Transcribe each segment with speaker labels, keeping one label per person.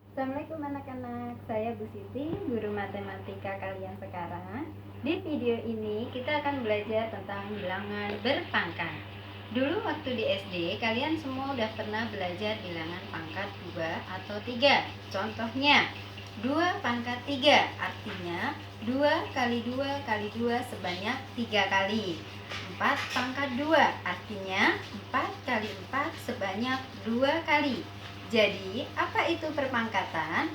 Speaker 1: Assalamualaikum anak-anak, saya Bu Siti, guru matematika kalian sekarang. Di video ini kita akan belajar tentang bilangan berpangkat. Dulu waktu di SD, kalian semua udah pernah belajar bilangan pangkat 2 atau 3. Contohnya, 2 pangkat 3, artinya 2 kali 2 kali 2 sebanyak 3 kali. 4 pangkat 2, artinya 4 kali 4 sebanyak 2 kali. Jadi, apa itu perpangkatan?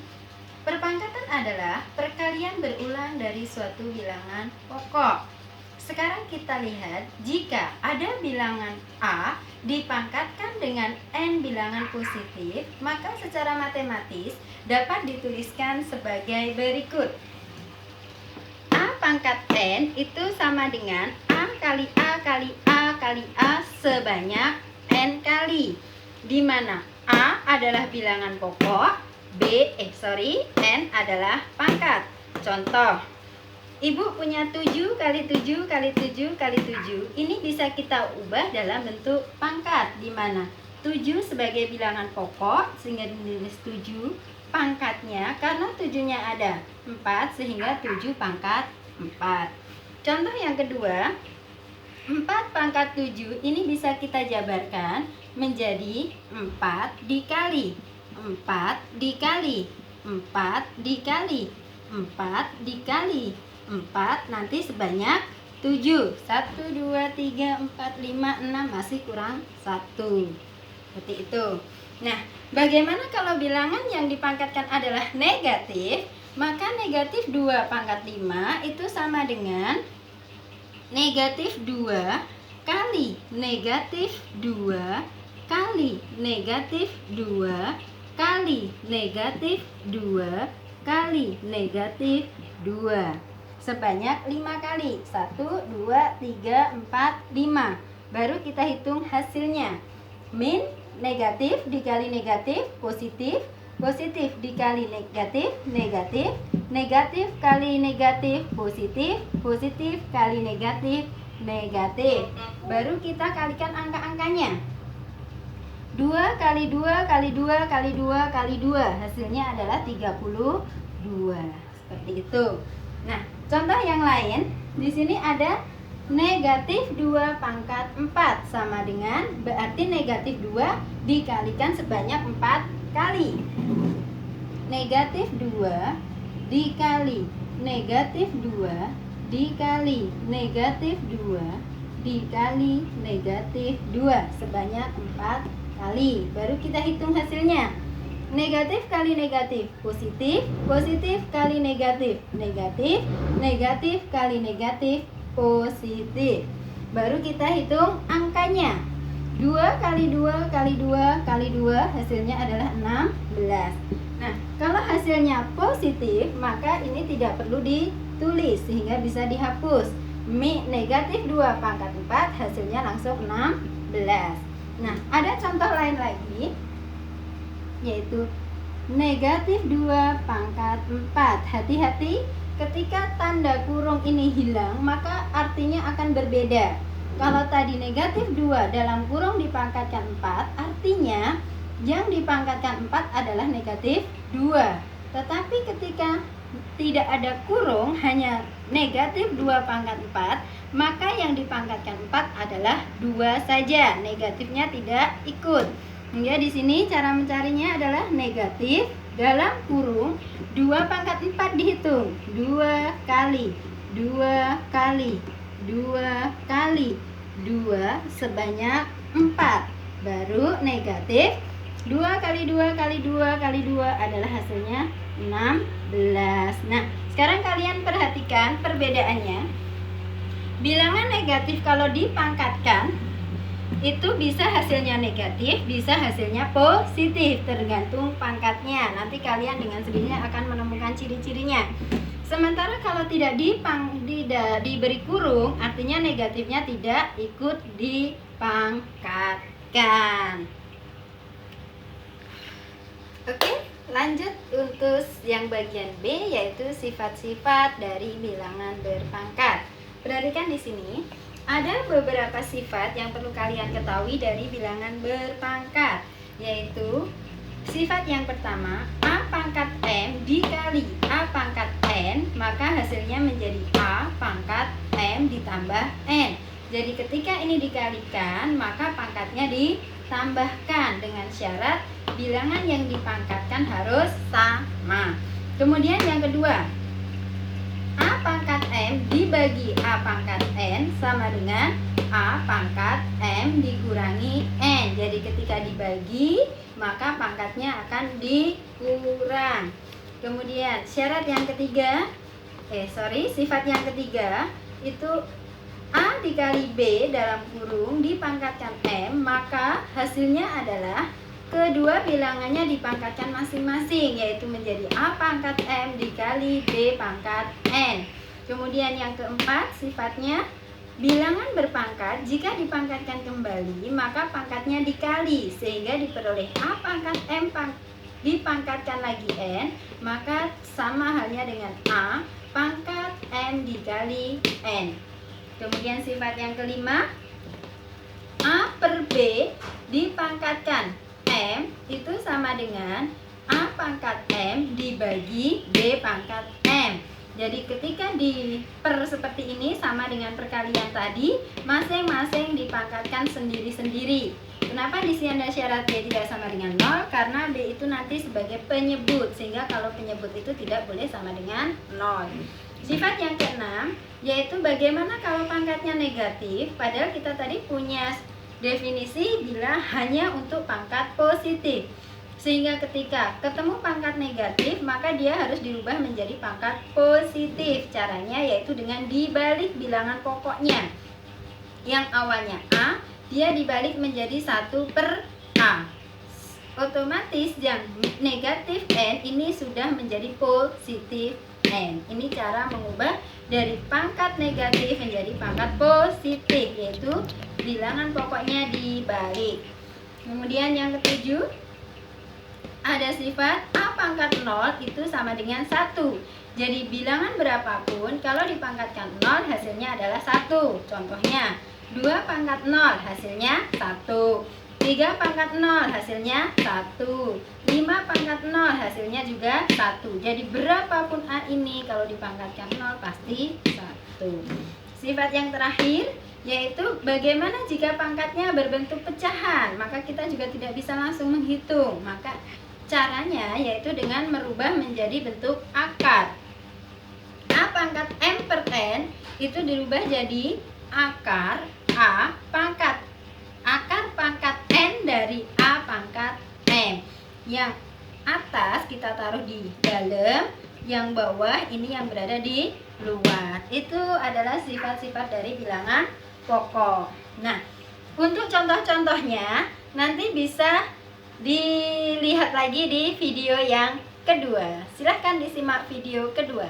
Speaker 1: Perpangkatan adalah perkalian berulang dari suatu bilangan pokok. Sekarang kita lihat, jika ada bilangan A dipangkatkan dengan N bilangan positif, maka secara matematis dapat dituliskan sebagai berikut. A pangkat N itu sama dengan A kali A kali A kali A sebanyak N kali, di mana A adalah bilangan pokok, N adalah pangkat. Contoh, Ibu punya 7 kali 7 kali 7 kali 7. Ini bisa kita ubah dalam bentuk pangkat, di mana 7 sebagai bilangan pokok sehingga ditulis 7, pangkatnya karena 7-nya ada 4 sehingga 7 pangkat 4. Contoh yang kedua, 4 pangkat 7 ini bisa kita jabarkan menjadi 4 dikali 4 dikali 4 dikali 4 dikali 4, nanti sebanyak 7. 1, 2, 3, 4, 5, 6, masih kurang 1. Seperti itu. Nah, bagaimana kalau bilangan yang dipangkatkan adalah negatif? Maka negatif 2 pangkat 5 itu sama dengan negatif 2 kali negatif 2 kali negatif 2 kali negatif 2 kali negatif 2 sebanyak 5 kali. 1, 2, 3, 4, 5. Baru kita hitung hasilnya. Min negatif dikali negatif positif, positif dikali negatif negatif, negatif kali negatif positif, positif kali negatif negatif. Baru kita kalikan angka-angkanya. 2 kali 2 kali 2 kali 2 kali 2, hasilnya adalah 32. Seperti itu. Nah, contoh yang lain, di sini ada negatif 2 pangkat 4 sama dengan, berarti negatif 2 dikalikan sebanyak 4 kali. Negatif 2 dikali negatif 2 dikali negatif 2 dikali negatif 2 sebanyak 4 kali. Baru kita hitung hasilnya. Negatif kali negatif positif, positif kali negatif negatif, negatif kali negatif positif. Baru kita hitung angkanya. 2 kali 2 kali 2 kali 2, hasilnya adalah 16. Nah, kalau hasilnya positif, maka ini tidak perlu ditulis sehingga bisa dihapus. Negatif 2 pangkat 4, hasilnya langsung 16. Nah, ada contoh lain lagi, yaitu negatif 2 pangkat 4. Hati-hati, ketika tanda kurung ini hilang, maka artinya akan berbeda. Kalau tadi negatif 2 dalam kurung dipangkatkan 4, artinya yang dipangkatkan 4 adalah negatif 2. Tetapi ketika tidak ada kurung, hanya negatif 2 pangkat 4, maka yang dipangkatkan 4 adalah 2 saja, negatifnya tidak ikut. Hingga di sini cara mencarinya adalah negatif dalam kurung 2 pangkat 4 dihitung. 2 kali 2 kali 2 kali 2 sebanyak 4. Baru negatif 2 kali 2 kali 2 kali 2 adalah hasilnya 16. Nah, sekarang kalian perhatikan perbedaannya. Bilangan negatif kalau dipangkatkan itu bisa hasilnya negatif, bisa hasilnya positif, tergantung pangkatnya. Nanti kalian dengan sendirinya akan menemukan ciri-cirinya. Sementara kalau tidak diberi kurung, artinya negatifnya tidak ikut dipangkatkan. Oke, lanjut untuk yang bagian B, yaitu sifat-sifat dari bilangan berpangkat. Perhatikan di sini, ada beberapa sifat yang perlu kalian ketahui dari bilangan berpangkat, yaitu sifat yang pertama, A pangkat M dikali A pangkat N, maka hasilnya menjadi A pangkat M ditambah N. Jadi ketika ini dikalikan, maka pangkatnya ditambahkan dengan syarat bilangan yang dipangkatkan harus sama. Kemudian yang kedua, A pangkat M dibagi A pangkat N sama dengan A pangkat M dikurangi N. Jadi ketika dibagi, maka pangkatnya akan dikurang. Kemudian syarat yang ketiga, sifat yang ketiga itu A dikali B dalam kurung dipangkatkan M, maka hasilnya adalah kedua bilangannya dipangkatkan masing-masing, yaitu menjadi A pangkat M dikali B pangkat N. Kemudian yang keempat, sifatnya bilangan berpangkat jika dipangkatkan kembali, maka pangkatnya dikali sehingga diperoleh A pangkat M dipangkatkan lagi N, maka sama halnya dengan A pangkat M dikali N. Kemudian sifat yang kelima, A per B dipangkatkan M itu sama dengan A pangkat M dibagi B pangkat M. Jadi ketika diper seperti ini sama dengan perkalian tadi, masing-masing dipangkatkan sendiri-sendiri. Kenapa di sini ada syarat B tidak sama dengan 0? Karena B itu nanti sebagai penyebut, sehingga kalau penyebut itu tidak boleh sama dengan 0. Sifat yang keenam, yaitu bagaimana kalau pangkatnya negatif, padahal kita tadi punya definisi bila hanya untuk pangkat positif. Sehingga ketika ketemu pangkat negatif, maka dia harus dirubah menjadi pangkat positif. Caranya yaitu dengan dibalik bilangan pokoknya. Yang awalnya A, dia dibalik menjadi 1 per A. Otomatis yang negatif N ini sudah menjadi positif N. Ini cara mengubah dari pangkat negatif menjadi pangkat positif, yaitu bilangan pokoknya dibalik. Kemudian yang ketujuh, ada sifat A pangkat 0 itu sama dengan 1. Jadi bilangan berapapun kalau dipangkatkan 0 hasilnya adalah 1. Contohnya 2 pangkat 0 hasilnya 1, 3 pangkat 0 hasilnya 1, 5 pangkat 0 hasilnya juga 1. Jadi berapapun A ini kalau dipangkatkan 0 pasti 1. Sifat yang terakhir yaitu bagaimana jika pangkatnya berbentuk pecahan, maka kita juga tidak bisa langsung menghitung. Maka caranya yaitu dengan merubah menjadi bentuk akar. A pangkat M per N itu dirubah jadi akar A pangkat N dari A pangkat M. Yang atas kita taruh di dalam, yang bawah ini yang berada di luar. Itu adalah sifat-sifat dari bilangan pokok. Nah, untuk contoh-contohnya nanti bisa dilihat lagi di video yang kedua. Silahkan disimak video kedua.